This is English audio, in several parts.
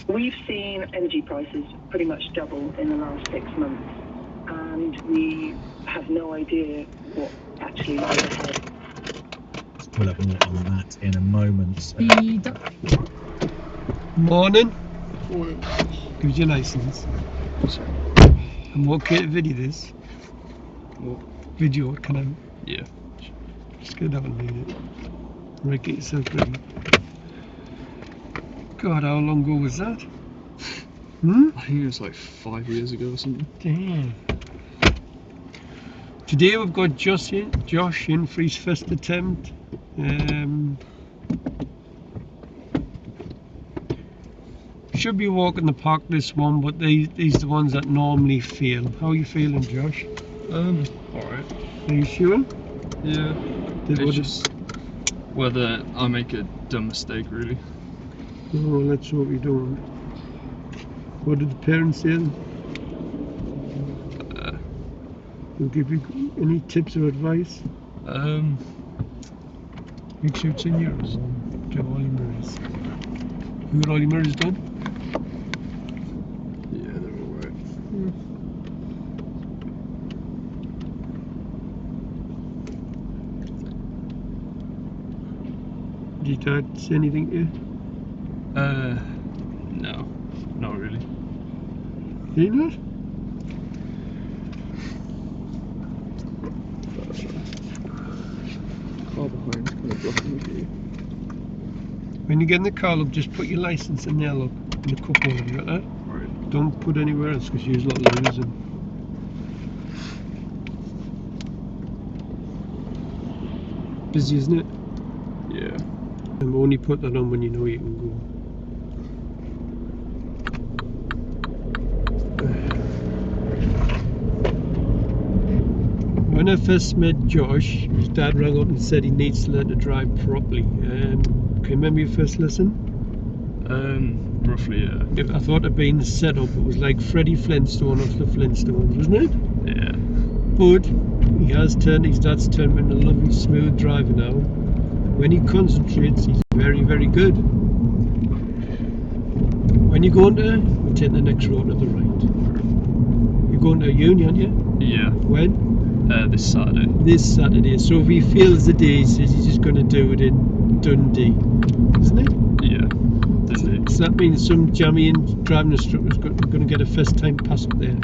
We've seen energy prices pretty much double in the last 6 months, and we have no idea what actually lies ahead. Let's pull up more on that in a moment. Morning. Give your license. I'm okay to video this. What? Video, can I? Yeah. Just get down and read it. Right, get yourself ready. God, how long ago was that? I think it was like 5 years ago or something. Damn. Today we've got Josh in for his first attempt. Should be walking the park this one, but these are the ones that normally fail. How are you feeling, Josh? Alright. Are you sure? Yeah. It's just whether I make a dumb mistake, really. Oh, let's hope you don't. What did the parents say? Will give you any tips or advice? Make sure it's in yours. Do Ollie Murray's. You got Ollie Murray's done? Yeah, they're alright. Did your dad say anything to you? No, not really. Did he not? Car behind's kind of blocking the view. When you get in the car, look, just put your license in there, look, in the cup holder. You got that? Right. Don't put anywhere else because you're not losing. Busy, isn't it? Yeah. And only put that on when you know you can go. When I first met Josh, his dad rang up and said he needs to learn to drive properly. Can you remember your first lesson? Roughly, yeah. I thought it'd been set up. It was like Freddie Flintstone off the Flintstones, wasn't it? Yeah. But his dad's turned him into a lovely, smooth driver now. When he concentrates, he's very, very good. When you go into, we take the next road to the right. You're going to uni, aren't you? Yeah. When? This Saturday. This Saturday. So if he fails the day, he says he's just going to do it in Dundee, isn't it? Yeah. Dundee. So that means some jammy driving instructor's going to get a first time pass up there.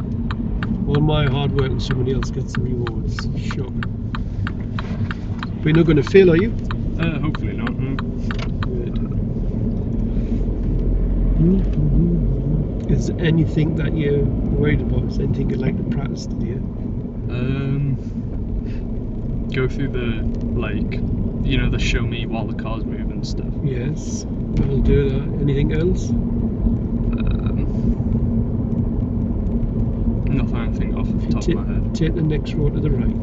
All my hard work and somebody else gets the rewards. Shocking. But you're not going to fail, are you? Hopefully not. No. Good. Is there anything that you're worried about? Is there anything you'd like to practice today? Go through the show me while the car's moving stuff. Yes, I'll do that. Anything else? Nothing I can think off the top of my head. Take the next road to the right.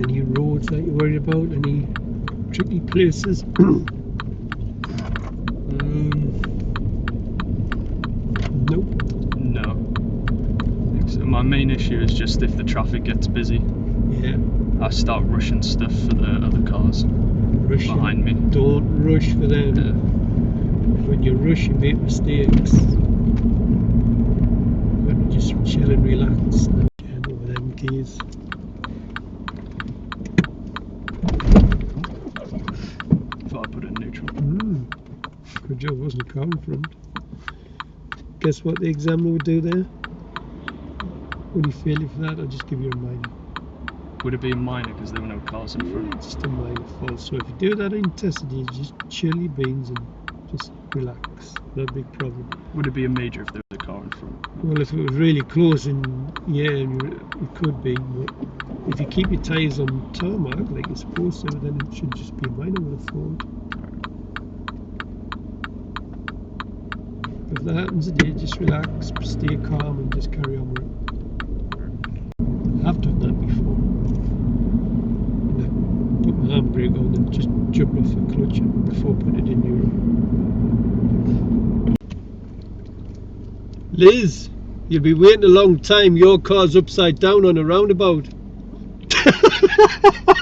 Any roads that you're worried about? Any tricky places? Nope. No. So my main issue is just if the traffic gets busy, Yeah. I start rushing stuff for the other cars Rushing. behind me. Don't rush for them. Yeah. When you rush, you make mistakes. But just chill and relax. Get over them keys. Thought I'd put it in neutral. Good job, wasn't a car in front. Guess what the examiner would do there? Would he fail you for that, or just give you a minor? Would it be a minor because there were no cars in front? Yeah, just a minor fault. So if you do that intensity, just chill your beans and just relax. No big problem. Would it be a major if there was a car in front? Well, if it was really close, and yeah, it could be. But if you keep your tyres on tarmac like you're supposed to, then it should just be a minor, would have thought. If that happens today, just relax, stay calm, and just carry on with it. I've done that before. And I put my handbrake on and just jump off the clutch before putting it in neutral. Liz, You'll be waiting a long time. Your car's upside down on a roundabout. I've got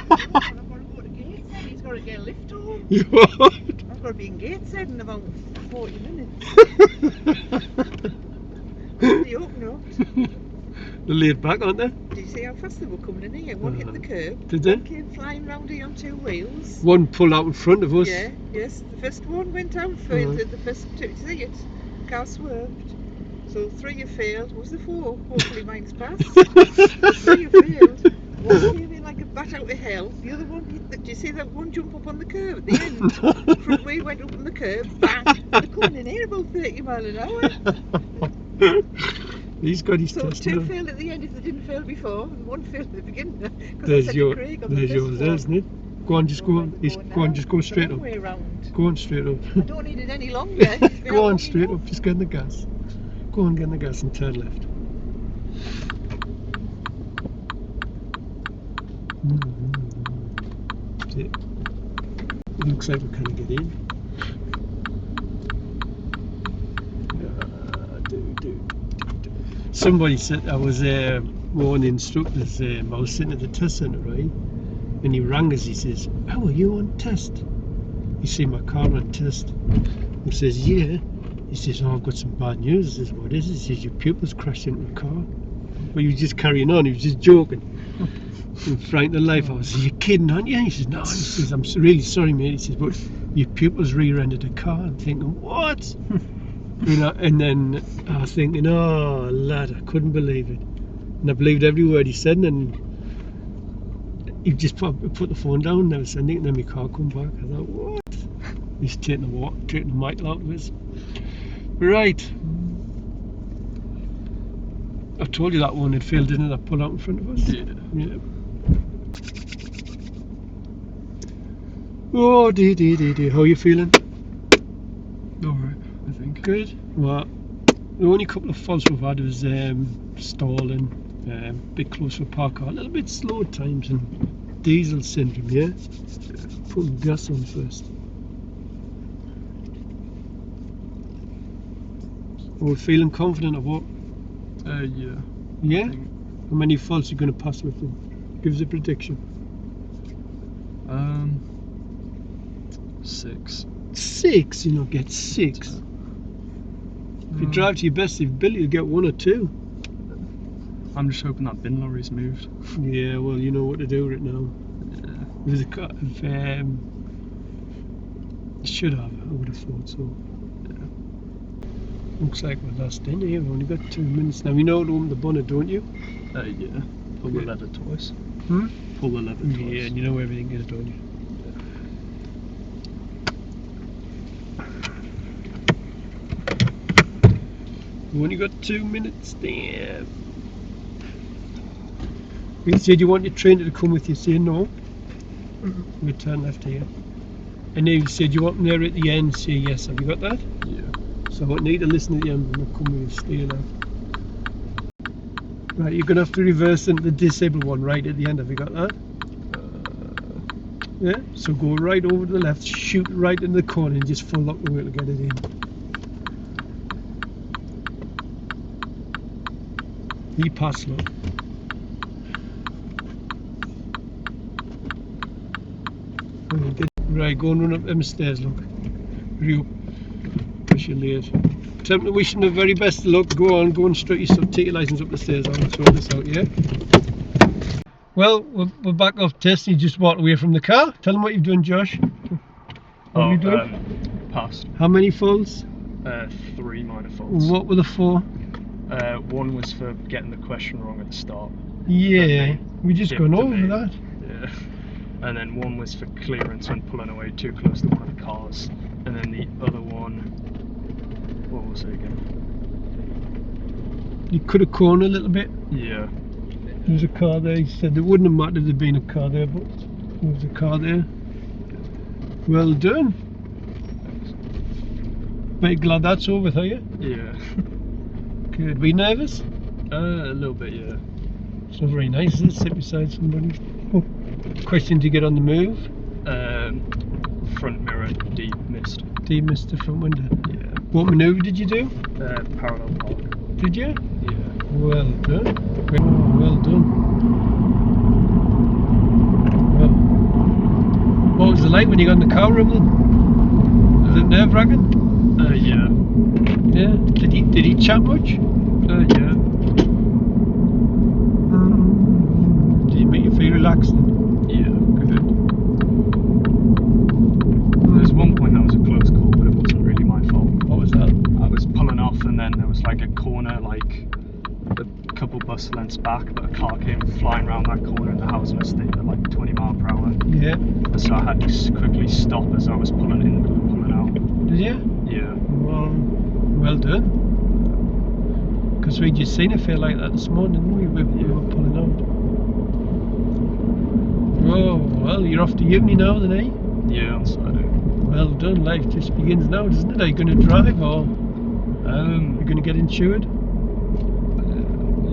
to go to Gateshead. He's got to get a lift home. You what? I've got to be in Gateshead in about 40 minutes. They open up. They're laid back, aren't they? Did you see how fast they were coming in here? One hit the curb. Did they? One came flying round here on 2 wheels. One pulled out in front of us. Yeah, yes. The first one went out, failed the first two. Did you see it? Car swerved. So 3 have failed. What was the 4? Hopefully mine's passed. 3 have failed. One came in like a bat out of hell. The other one hit did you see that one jump up on the curb at the end? Front wheel went up on the curb, bang! They're coming in here about 30 miles an hour. He's got his So test 2 now. failed at the end if they didn't fail before, and 1 failed at the beginning. There's yours, isn't it? Go on, just go on. Go on, just go straight up. Way round. Go on straight up. I don't need it any longer. Go on straight up. Just get in the gas. Go on, get in the gas and turn left. That's it. Looks like we kind of get in. Somebody said I was one of the instructors. I was sitting at the test centre, right? And he rang us. He says, "How are you on test?" He seen my car on test. He says, "Yeah." He says, "Oh, I've got some bad news." I says, "What is it?" He says, "Your pupils crashed into the car." But he was just carrying on. He was just joking. And frightened the life. I was, "You're kidding, aren't you?" He says, "No." He says, "I'm really sorry, mate." He says, "But your pupils rear-ended the car." I'm thinking, what? You know, and then I was thinking, oh lad, I couldn't believe it. And I believed every word he said, and he just put the phone down and never said anything, and then my car come back. I thought, what? He's taking the mic out of us. Right. I told you that one had failed, didn't I? That pulled out in front of us? Yeah. Oh, dear. How are you feeling? Alright, I think. Good. Well, the only couple of faults we've had was stalling, a bit close for park car, a little bit slow at times, and diesel syndrome, yeah? Putting gas on first. We're feeling confident of what? Yeah. Yeah? I think, How many faults are you going to pass with them? Give us a prediction. 6. 6? You know, get 6. If you drive to your best ability, you'll get 1 or 2. I'm just hoping that bin lorry's moved. Yeah, well, you know what to do with it now. Yeah. There's a car, it should have, I would have thought so. Looks like we're last in here. We've only got 2 minutes now. You know how to open the bonnet, don't you? Yeah. Pull the lever twice. Hmm? Pull the lever twice. Yeah, and you know everything is, don't you? We've only got 2 minutes there. You said you want your trainer to come with you, say no. We turn left here. And then you said you want them there at the end, say yes. Have you got that? Yeah. So I won't need to listen at the end when I come with you, stay now. Right, you're going to have to reverse into the disabled one right at the end. Have you got that? Yeah, so go right over to the left, shoot right in the corner and just full lock the wheel to get it in. You pass, look. Right, go and run up them stairs, look. Hurry up. Push your late. Tell them to wish them the very best of luck. Go on, go and strut yourself. Take your licence up the stairs. I'll throw this out, yeah? Well, we're back off test. You just walked away from the car. Tell them what you've done, Josh. What have you done? Passed. How many faults? 3 minor faults. What were the 4? One was for getting the question wrong at the start. Yeah, we just gone over that. Yeah. And then one was for clearance when pulling away too close to one of the cars. And then the other one, what was it again? You could have cornered a little bit. Yeah. There's a car there. He said it wouldn't have mattered if there'd been a car there, but there was a car there. Well done. Very glad that's over, are you? Yeah. Good. Were you nervous? A little bit, yeah. It's not very nice, is it? Sit beside somebody. Oh. Question to get on the move? Front mirror demissed. Demissed the front window. Yeah. What manoeuvre did you do? Parallel park. Did you? Yeah. Well done. Well done. Well, what was it like when you got in the car room then? Was it nerve-wracking? Yeah. Yeah. Did he chat much? Yeah. Did he make you feel relaxed then? Yeah. Good. There was one point that was a close call, but it wasn't really my fault. What was that? I was pulling off, and then there was like a corner, like a couple bus lengths back, but a car came flying around that corner in the housing estate at like 20 miles per hour. Yeah. And so I had to quickly stop as I was pulling in and pulling out. Did you? Yeah. Well done. Because we just seen it feel like that this morning, didn't we? We were pulling out. Oh, well, you're off to uni now then, eh? Yeah, on Saturday. Well done, life just begins now, doesn't it? Are you going to drive or you're going to get insured?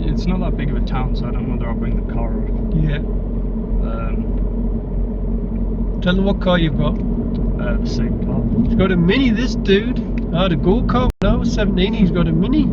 It's not that big of a town, so I don't know whether I'll bring the car or. Yeah. Tell them what car you've got. The same car. He's got a Mini, this dude. I had a go-kart when I was 17, he's got a Mini.